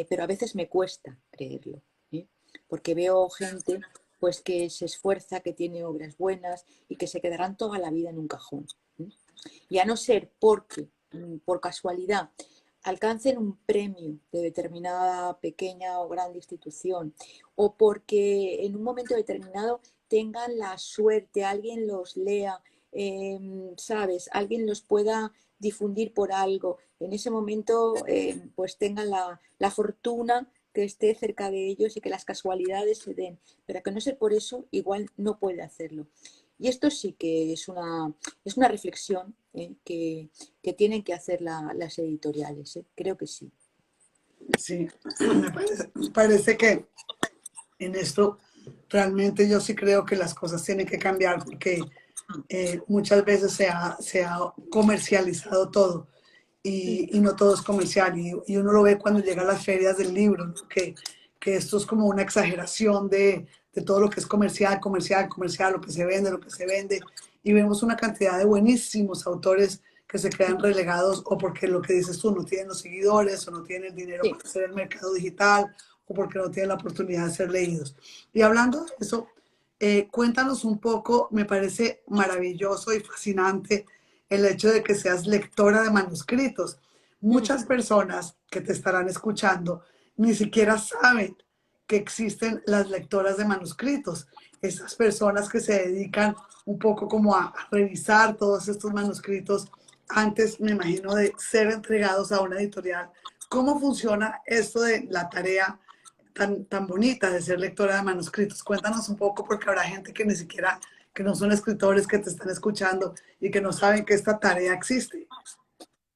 pero a veces me cuesta creerlo, ¿eh? Porque veo gente pues que se esfuerza, que tiene obras buenas y que se quedarán toda la vida en un cajón, ¿eh? Y a no ser porque, por casualidad, alcancen un premio de determinada pequeña o grande institución o porque en un momento determinado tengan la suerte, alguien los lea, ¿sabes? Alguien los pueda difundir por algo. En ese momento, pues tengan la fortuna que esté cerca de ellos y que las casualidades se den. Pero a que no ser por eso, igual no puede hacerlo. Y esto sí que es una reflexión que tienen que hacer las editoriales, ¿eh? Creo que sí. Sí, me parece que en esto realmente yo sí creo que las cosas tienen que cambiar porque muchas veces se ha comercializado todo y no todo es comercial. Y uno lo ve cuando llega a las ferias del libro, ¿no? Que esto es como una exageración de todo lo que es comercial, comercial, comercial, lo que se vende. Y vemos una cantidad de buenísimos autores que se quedan relegados o porque lo que dices tú no tienen los seguidores o no tienen el dinero Sí. para hacer el mercado digital o porque no tienen la oportunidad de ser leídos. Y hablando de eso, cuéntanos un poco, me parece maravilloso y fascinante el hecho de que seas lectora de manuscritos. Mm. Muchas personas que te estarán escuchando ni siquiera saben que existen las lectoras de manuscritos. Esas personas que se dedican un poco como a revisar todos estos manuscritos antes, me imagino, de ser entregados a una editorial. ¿Cómo funciona esto de la tarea tan bonita de ser lectora de manuscritos? Cuéntanos un poco porque habrá gente que ni siquiera, que no son escritores, que te están escuchando y que no saben que esta tarea existe.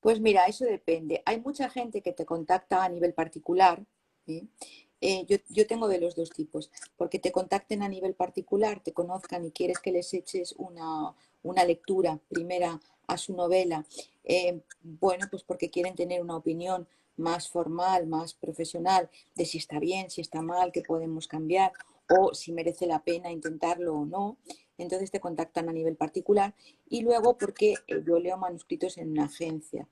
Pues mira, eso depende. Hay mucha gente que te contacta a nivel particular. ¿Sí? Yo tengo de los dos tipos, porque te contacten a nivel particular, te conozcan y quieres que les eches una lectura primera a su novela, bueno, pues porque quieren tener una opinión más formal, más profesional, de si está bien, si está mal, qué podemos cambiar, o si merece la pena intentarlo o no. Entonces te contactan a nivel particular y luego porque yo leo manuscritos en una agencia.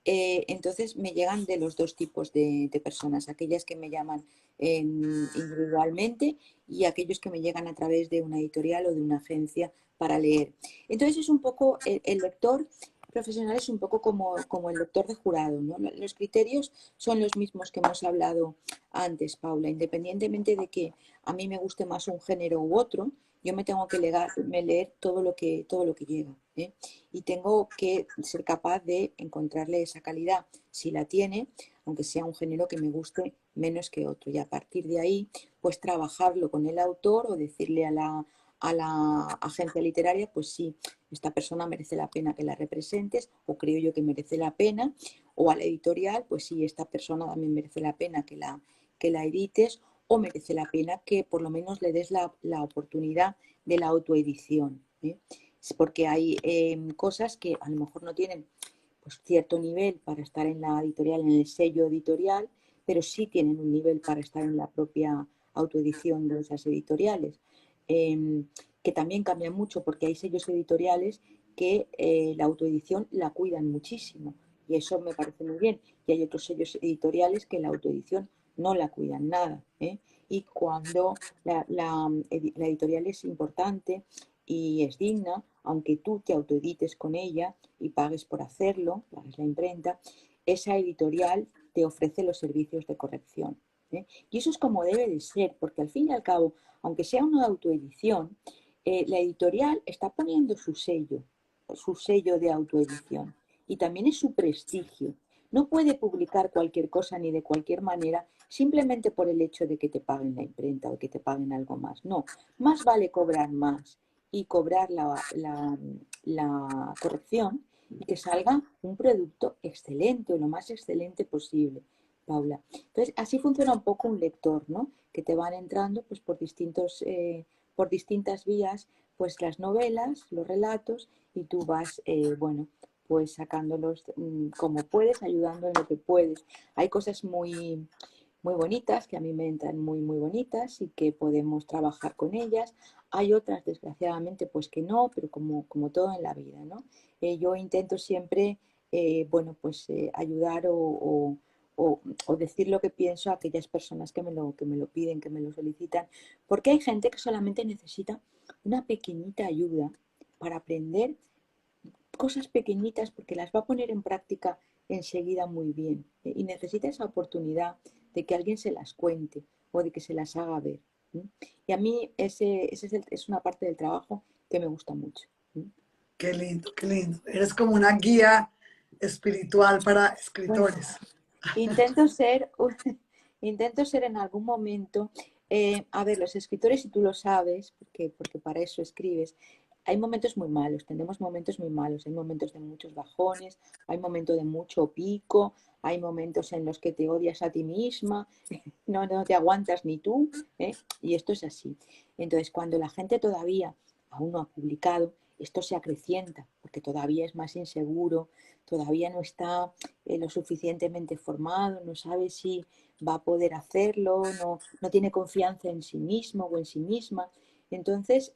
Entonces me llegan de los dos tipos de personas, aquellas que me llaman individualmente y aquellos que me llegan a través de una editorial o de una agencia para leer. Entonces es un poco, el lector profesional es un poco como el lector de jurado, ¿no? Los criterios son los mismos que hemos hablado antes, Paula, independientemente de que a mí me guste más un género u otro, yo me tengo que leer todo lo que llega, ¿eh? Y tengo que ser capaz de encontrarle esa calidad, si la tiene, aunque sea un género que me guste menos que otro. Y a partir de ahí, pues trabajarlo con el autor o decirle a la agencia literaria, pues sí, esta persona merece la pena que la representes, o creo yo que merece la pena, o a la editorial, pues sí, esta persona también merece la pena que la edites, o merece la pena que por lo menos le des la oportunidad de la autoedición, ¿eh? Porque hay cosas que a lo mejor no tienen pues, cierto nivel para estar en la editorial, en el sello editorial, pero sí tienen un nivel para estar en la propia autoedición de esas editoriales, eh, que también cambia mucho porque hay sellos editoriales que la autoedición la cuidan muchísimo y eso me parece muy bien. Y hay otros sellos editoriales que la autoedición no la cuidan nada, ¿eh? Y cuando la editorial es importante y es digna, aunque tú te autoedites con ella y pagues por hacerlo, pagues la imprenta, esa editorial te ofrece los servicios de corrección, ¿eh? Y eso es como debe de ser, porque al fin y al cabo, aunque sea una autoedición, la editorial está poniendo su sello de autoedición, y también es su prestigio. No puede publicar cualquier cosa ni de cualquier manera simplemente por el hecho de que te paguen la imprenta o que te paguen algo más. No, más vale cobrar más y cobrar la corrección y que salga un producto excelente o lo más excelente posible, Paula. Entonces, así funciona un poco un lector, ¿no? Que te van entrando pues, por distintas vías, pues las novelas, los relatos, y tú vas, bueno, pues sacándolos como puedes, ayudando en lo que puedes. Hay cosas muy bonitas, que a mí me entran muy bonitas y que podemos trabajar con ellas. Hay otras, desgraciadamente, pues que no, pero como todo en la vida, ¿no? Yo intento siempre, bueno, pues ayudar o decir lo que pienso a aquellas personas que me lo piden, que me lo solicitan, porque hay gente que solamente necesita una pequeñita ayuda para aprender cosas pequeñitas porque las va a poner en práctica enseguida muy bien, y necesita esa oportunidad de que alguien se las cuente o de que se las haga ver. ¿m? Y a mí es una parte del trabajo que me gusta mucho. ¿M? Qué lindo, qué lindo. Eres como una guía espiritual para Pues escritores. intento ser, intento ser en algún momento, a ver, los escritores, y tú lo sabes, porque para eso escribes, hay momentos muy malos, tenemos momentos muy malos, hay momentos de muchos bajones, hay momentos de mucho pico, hay momentos en los que te odias a ti misma, no te aguantas ni tú, ¿eh? Y esto es así. Entonces, cuando la gente todavía aún no ha publicado, esto se acrecienta, porque todavía es más inseguro, todavía no está lo suficientemente formado, no sabe si va a poder hacerlo, no tiene confianza en sí mismo o en sí misma. Entonces,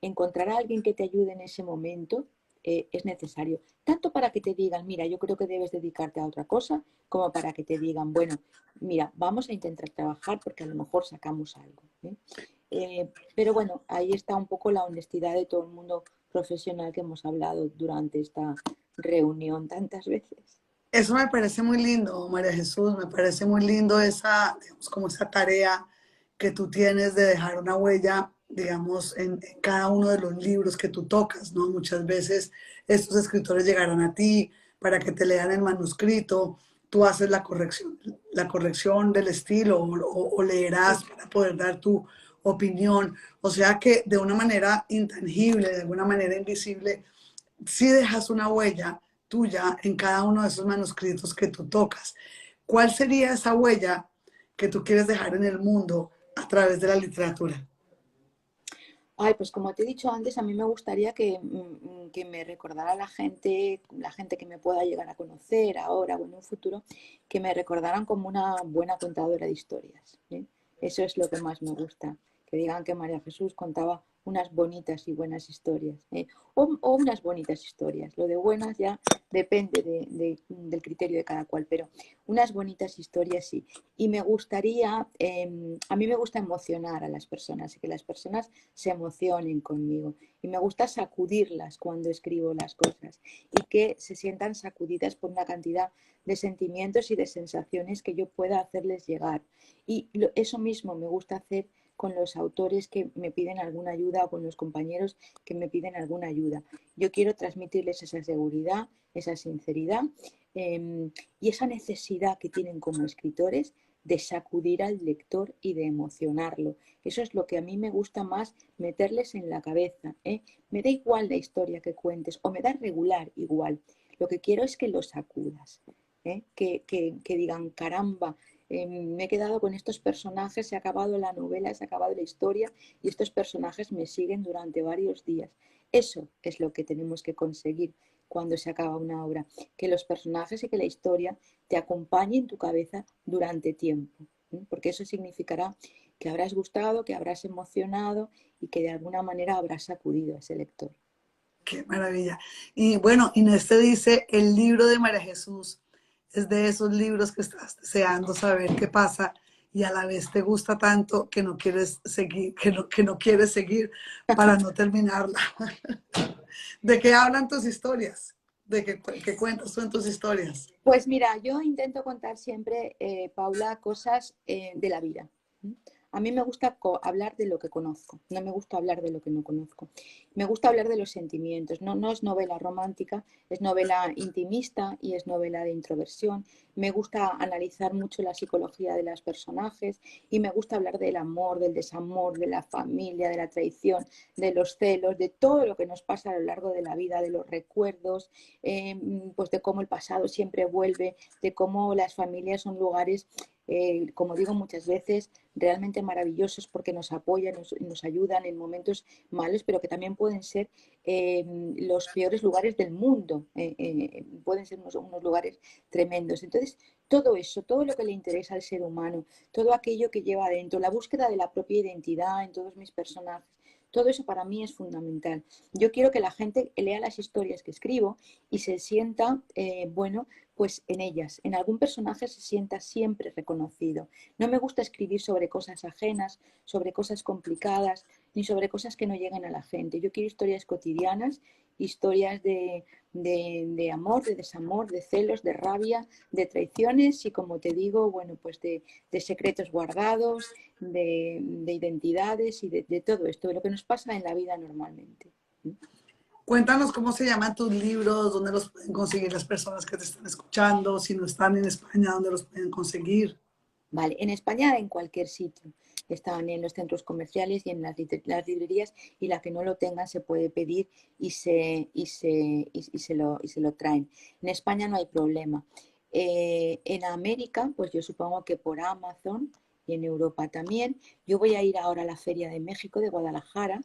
encontrar a alguien que te ayude en ese momento es necesario, tanto para que te digan, mira, yo creo que debes dedicarte a otra cosa, como para que te digan, bueno, mira, vamos a intentar trabajar porque a lo mejor sacamos algo. Pero bueno, ahí está un poco la honestidad de todo el mundo profesional que hemos hablado durante esta reunión tantas veces. Eso me parece muy lindo, María Jesús, me parece muy lindo esa, digamos, como esa tarea que tú tienes de dejar una huella, digamos, en cada uno de los libros que tú tocas, ¿no? Muchas veces estos escritores llegarán a ti para que te lean el manuscrito, tú haces la corrección del estilo o leerás para poder dar tu opinión. O sea que de una manera intangible, de alguna manera invisible, si dejas una huella tuya en cada uno de esos manuscritos que tú tocas. ¿Cuál sería esa huella que tú quieres dejar en el mundo a través de la literatura? Ay, pues como te he dicho antes, a mí me gustaría que me recordara la gente que me pueda llegar a conocer ahora o en un futuro, que me recordaran como una buena contadora de historias, ¿eh? Eso es lo que más me gusta, que digan que María Jesús contaba unas bonitas y buenas historias, ¿eh? O unas bonitas historias. Lo de buenas ya depende del criterio de cada cual, pero unas bonitas historias sí. Y me gustaría, a mí me gusta emocionar a las personas y que las personas se emocionen conmigo. Y me gusta sacudirlas cuando escribo las cosas y que se sientan sacudidas por una cantidad de sentimientos y de sensaciones que yo pueda hacerles llegar. Y eso mismo me gusta hacer con los autores que me piden alguna ayuda o con los compañeros que me piden alguna ayuda. Yo quiero transmitirles esa seguridad, esa sinceridad y esa necesidad que tienen como escritores de sacudir al lector y de emocionarlo. Eso es lo que a mí me gusta más meterles en la cabeza, ¿eh? Me da igual la historia que cuentes o me da regular igual. Lo que quiero es que lo sacudas, ¿eh? Que digan, caramba, me he quedado con estos personajes, se ha acabado la novela, se ha acabado la historia y estos personajes me siguen durante varios días. Eso es lo que tenemos que conseguir cuando se acaba una obra, que los personajes y que la historia te acompañe en tu cabeza durante tiempo, ¿eh? Porque eso significará que habrás gustado, que habrás emocionado y que de alguna manera habrás sacudido a ese lector. Qué maravilla. Y bueno, Inés te dice, el libro de María Jesús es de esos libros que estás deseando saber qué pasa y a la vez te gusta tanto que no quieres seguir, que no quieres seguir para no terminarla. ¿De qué hablan tus historias? ¿De qué cuentas tú en tus historias? Pues mira, yo intento contar siempre, Paula, cosas de la vida. A mí me gusta hablar de lo que conozco, no me gusta hablar de lo que no conozco. Me gusta hablar de los sentimientos, no es novela romántica, es novela intimista y es novela de introversión. Me gusta analizar mucho la psicología de los personajes y me gusta hablar del amor, del desamor, de la familia, de la traición, de los celos, de todo lo que nos pasa a lo largo de la vida, de los recuerdos, pues de cómo el pasado siempre vuelve, de cómo las familias son lugares, como digo muchas veces, realmente maravillosos porque nos apoyan, nos ayudan en momentos malos, pero que también pueden ser los peores lugares del mundo, pueden ser unos lugares tremendos. Entonces, todo eso, todo lo que le interesa al ser humano, todo aquello que lleva adentro, la búsqueda de la propia identidad en todos mis personajes, todo eso para mí es fundamental. Yo quiero que la gente lea las historias que escribo y se sienta, bueno, pues en ellas, en algún personaje se sienta siempre reconocido. No me gusta escribir sobre cosas ajenas, sobre cosas complicadas, ni sobre cosas que no lleguen a la gente. Yo quiero historias cotidianas historias de amor, de desamor, de celos, de rabia, de traiciones y, como te digo, bueno, pues de secretos guardados, de identidades y de todo esto, de lo que nos pasa en la vida normalmente. Cuéntanos cómo se llaman tus libros, dónde los pueden conseguir las personas que te están escuchando, si no están en España, dónde los pueden conseguir. Vale, en España en cualquier sitio. Están en los centros comerciales y en las librerías, y la que no lo tenga se puede pedir y se lo traen. En España no hay problema. En América, pues yo supongo que por Amazon, y en Europa también. Yo voy a ir ahora a la Feria de México de Guadalajara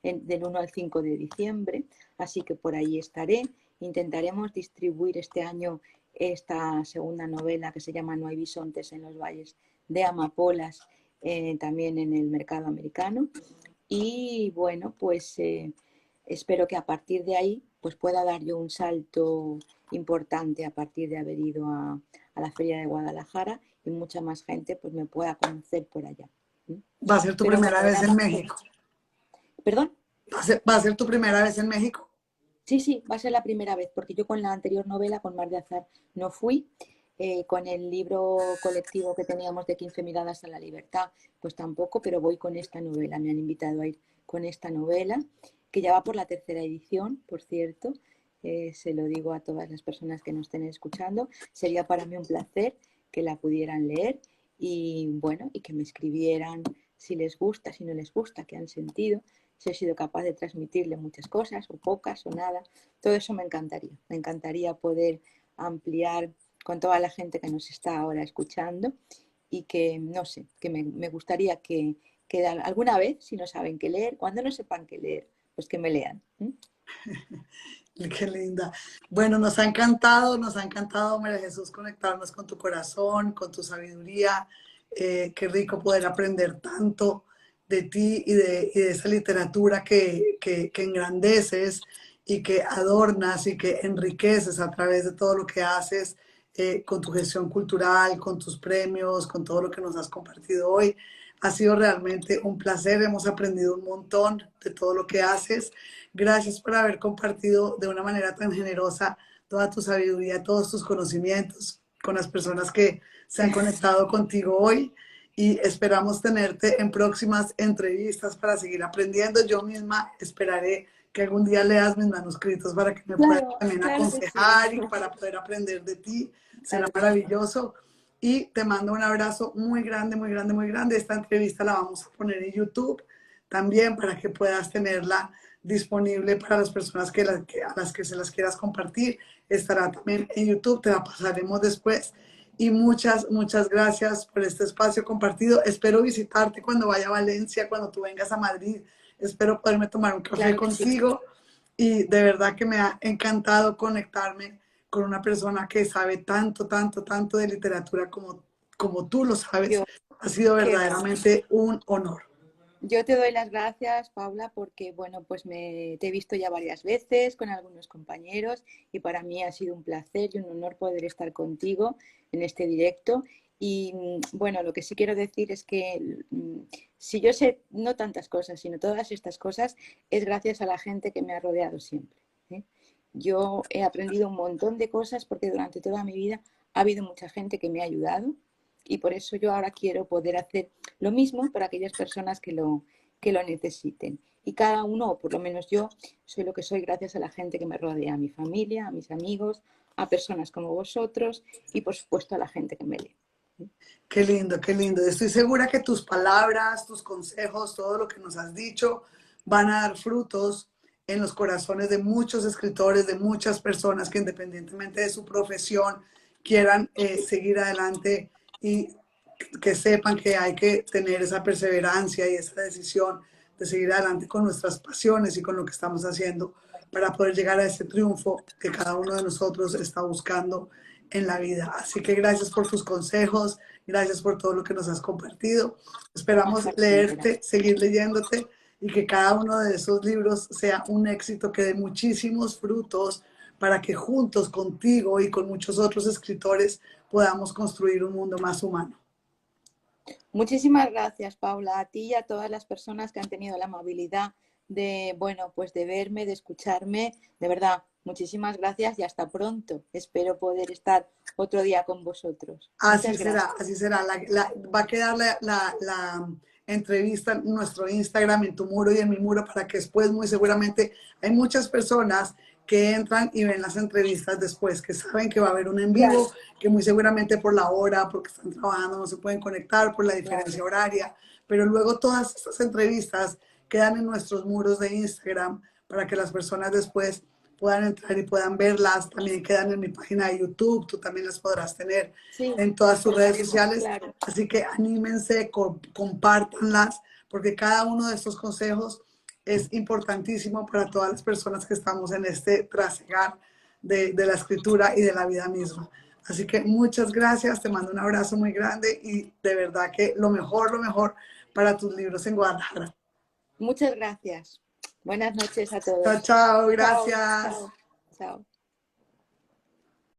del 1 al 5 de diciembre, así que por ahí estaré. Intentaremos distribuir este año esta segunda novela que se llama No hay bisontes en los valles de amapolas, también en el mercado americano. Y bueno, pues espero que a partir de ahí pues pueda dar yo un salto importante a partir de haber ido a la Feria de Guadalajara, y mucha más gente pues me pueda conocer por allá. Va a ser tu Pero primera bueno, vez en México. ¿Perdón? Va a ser tu primera vez en México. Sí, sí, va a ser la primera vez, porque yo con la anterior novela, con Mar de Azar, no fui. Con el libro colectivo que teníamos de 15 miradas a la libertad, pues tampoco, pero voy con esta novela. Me han invitado a ir con esta novela, que ya va por la tercera edición, por cierto. Se lo digo a todas las personas que nos estén escuchando. Sería para mí un placer que la pudieran leer y, bueno, y que me escribieran si les gusta, si no les gusta, qué han sentido, si he sido capaz de transmitirle muchas cosas o pocas o nada. Todo eso me encantaría. Me encantaría poder ampliar con toda la gente que nos está ahora escuchando, y que, no sé, que me gustaría que alguna vez, si no saben qué leer, cuando no sepan qué leer, pues que me lean. Qué linda. Bueno, nos ha encantado, María Jesús, conectarnos con tu corazón, con tu sabiduría. Qué rico poder aprender tanto de ti y de esa literatura que engrandeces y que adornas y que enriqueces a través de todo lo que haces, con tu gestión cultural, con tus premios, con todo lo que nos has compartido hoy. Ha sido realmente un placer, hemos aprendido un montón de todo lo que haces. Gracias por haber compartido de una manera tan generosa toda tu sabiduría, todos tus conocimientos con las personas que se han conectado contigo hoy, y esperamos tenerte en próximas entrevistas para seguir aprendiendo. Yo misma esperaré que algún día leas mis manuscritos para que me puedas Claro, también claro que sí. aconsejar y para poder aprender de ti. Será Claro que sí. maravilloso. Y te mando un abrazo muy grande, muy grande, muy grande. Esta entrevista la vamos a poner en YouTube también para que puedas tenerla disponible para las personas a las que se las quieras compartir. Estará también en YouTube, te la pasaremos después. Y muchas, muchas gracias por este espacio compartido. Espero visitarte cuando vaya a Valencia, cuando tú vengas a Madrid. Espero poderme tomar un café Claro que sí. contigo. Y de verdad que me ha encantado conectarme con una persona que sabe tanto, tanto, tanto de literatura como tú lo sabes. Yo, Ha sido qué va. verdaderamente un honor. Yo te doy las gracias, Paula, porque bueno, pues te he visto ya varias veces con algunos compañeros, y para mí ha sido un placer y un honor poder estar contigo en este directo. Y bueno, lo que sí quiero decir es que si yo sé no tantas cosas, sino todas estas cosas, es gracias a la gente que me ha rodeado siempre, ¿eh? Yo he aprendido un montón de cosas porque durante toda mi vida ha habido mucha gente que me ha ayudado, y por eso yo ahora quiero poder hacer lo mismo para aquellas personas que lo necesiten. Y cada uno, o por lo menos yo, soy lo que soy gracias a la gente que me rodea, a mi familia, a mis amigos, a personas como vosotros y, por supuesto, a la gente que me lee. Qué lindo, qué lindo. Estoy segura que tus palabras, tus consejos, todo lo que nos has dicho van a dar frutos en los corazones de muchos escritores, de muchas personas que, independientemente de su profesión, quieran seguir adelante, y que sepan que hay que tener esa perseverancia y esa decisión de seguir adelante con nuestras pasiones y con lo que estamos haciendo para poder llegar a ese triunfo que cada uno de nosotros está buscando en la vida. Así que gracias por tus consejos, gracias por todo lo que nos has compartido. Esperamos leerte, seguir leyéndote, y que cada uno de esos libros sea un éxito, que dé muchísimos frutos para que juntos contigo y con muchos otros escritores podamos construir un mundo más humano. Muchísimas gracias, Paula, a ti y a todas las personas que han tenido la amabilidad bueno, pues de verme, de escucharme. De verdad, muchísimas gracias y hasta pronto. Espero poder estar otro día con vosotros. Así Muchas será, gracias. así será. Va a quedar la entrevista en nuestro Instagram, en tu muro y en mi muro, para que después, muy seguramente, hay muchas personas que entran y ven las entrevistas después, que saben que va a haber un en vivo, Claro, que muy seguramente por la hora, porque están trabajando, no se pueden conectar por la diferencia claro. horaria, pero luego todas estas entrevistas quedan en nuestros muros de Instagram para que las personas después puedan entrar y puedan verlas. También quedan en mi página de YouTube, tú también las podrás tener Sí, en todas sus redes estupendo, sociales. claro. Así que anímense, compártanlas, porque cada uno de estos consejos es importantísimo para todas las personas que estamos en este trasegar de la escritura y de la vida misma. Así que muchas gracias, te mando un abrazo muy grande y de verdad que lo mejor para tus libros en Guadalajara. Muchas gracias. Buenas noches a Chao, todos. chao, Chao, gracias. chao, chao.